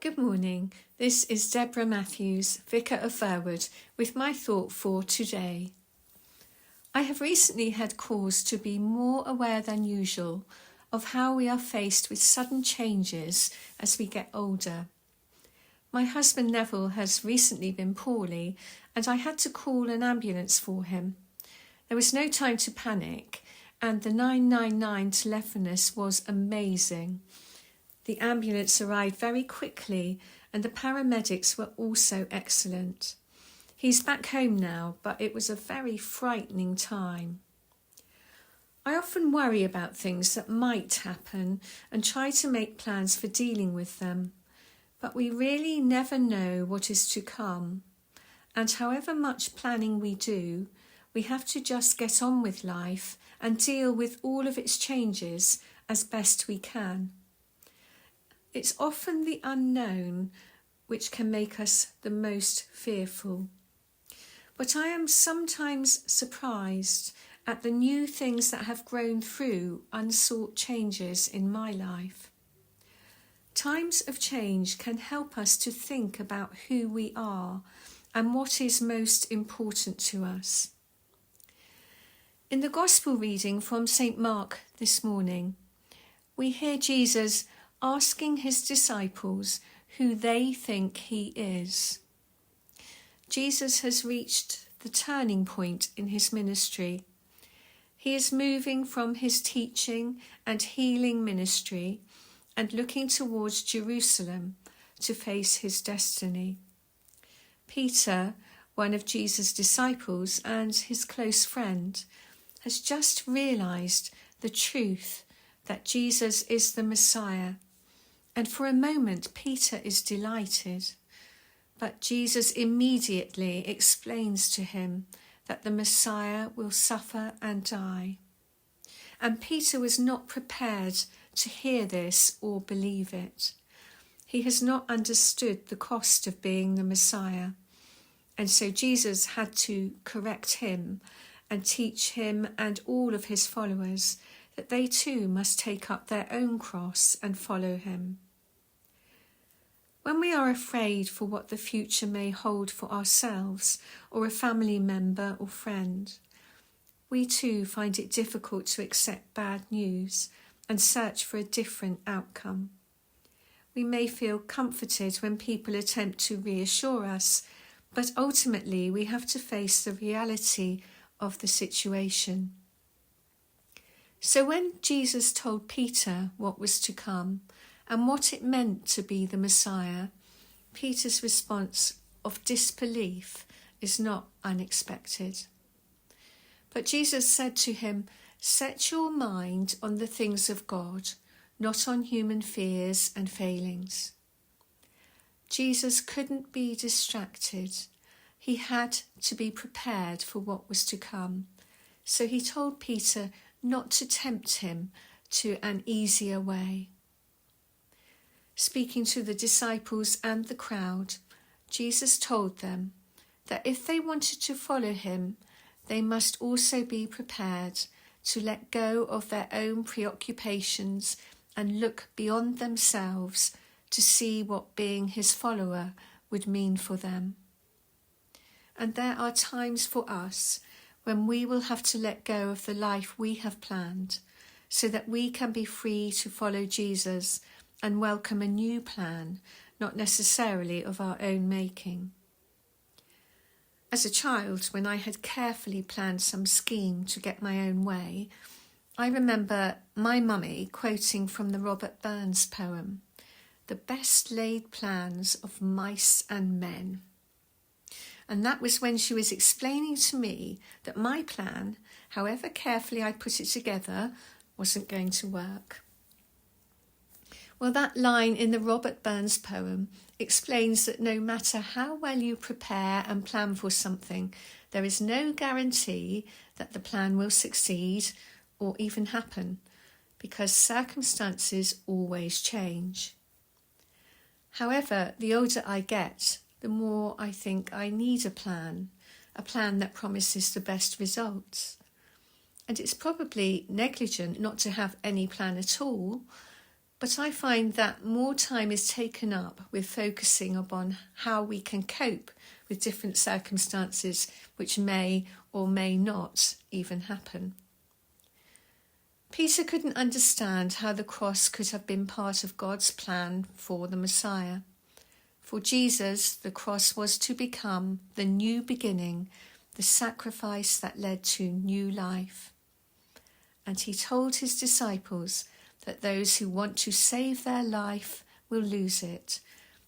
Good morning. This is Deborah Matthews, Vicar of Verwood, with my thought for today. I have recently had cause to be more aware than usual of how we are faced with sudden changes as we get older. My husband Neville has recently been poorly, and I had to call an ambulance for him. There was no time to panic, and the 999 telephonist was amazing. The ambulance arrived very quickly and the paramedics were also excellent. He's back home now, but it was a very frightening time. I often worry about things that might happen and try to make plans for dealing with them, but we really never know what is to come. And however much planning we do, we have to just get on with life and deal with all of its changes as best we can. It's often the unknown which can make us the most fearful. But I am sometimes surprised at the new things that have grown through unsought changes in my life. Times of change can help us to think about who we are and what is most important to us. In the Gospel reading from St. Mark this morning, we hear Jesus asking his disciples who they think he is. Jesus has reached the turning point in his ministry. He is moving from his teaching and healing ministry and looking towards Jerusalem to face his destiny. Peter, one of Jesus' disciples and his close friend, has just realized the truth that Jesus is the Messiah. And for a moment, Peter is delighted. But Jesus immediately explains to him that the Messiah will suffer and die. And Peter was not prepared to hear this or believe it. He has not understood the cost of being the Messiah. And so Jesus had to correct him and teach him and all of his followers that they too must take up their own cross and follow him. When we are afraid for what the future may hold for ourselves or a family member or friend, we too find it difficult to accept bad news and search for a different outcome. We may feel comforted when people attempt to reassure us, but ultimately we have to face the reality of the situation. So when Jesus told Peter what was to come and what it meant to be the Messiah, Peter's response of disbelief is not unexpected. But Jesus said to him, "Set your mind on the things of God, not on human fears and failings." Jesus couldn't be distracted. He had to be prepared for what was to come. So he told Peter not to tempt him to an easier way. Speaking to the disciples and the crowd, Jesus told them that if they wanted to follow him, they must also be prepared to let go of their own preoccupations and look beyond themselves to see what being his follower would mean for them. And there are times for us when we will have to let go of the life we have planned so that we can be free to follow Jesus and welcome a new plan, not necessarily of our own making. As a child, when I had carefully planned some scheme to get my own way, I remember my mummy quoting from the Robert Burns poem, "The best laid plans of mice and men." And that was when she was explaining to me that my plan, however carefully I put it together, wasn't going to work. Well, that line in the Robert Burns poem explains that no matter how well you prepare and plan for something, there is no guarantee that the plan will succeed or even happen, because circumstances always change. However, the older I get, the more I think I need a plan that promises the best results. And it's probably negligent not to have any plan at all, But I find that more time is taken up with focusing upon how we can cope with different circumstances which may or may not even happen. Peter couldn't understand how the cross could have been part of God's plan for the Messiah. For Jesus, the cross was to become the new beginning, the sacrifice that led to new life. And he told his disciples that those who want to save their life will lose it,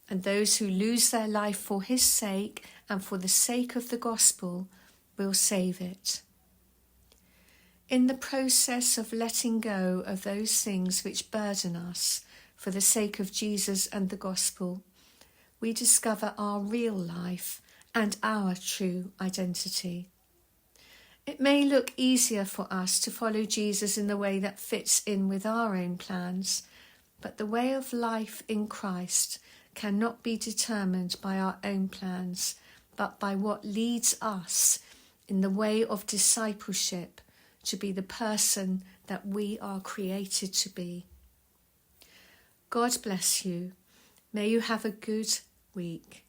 and those who lose their life for his sake and for the sake of the gospel will save it. In the process of letting go of those things which burden us for the sake of Jesus and the gospel, we discover our real life and our true identity. It may look easier for us to follow Jesus in the way that fits in with our own plans, but the way of life in Christ cannot be determined by our own plans, but by what leads us in the way of discipleship to be the person that we are created to be. God bless you. May you have a good week,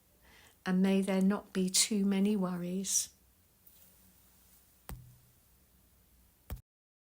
and may there not be too many worries.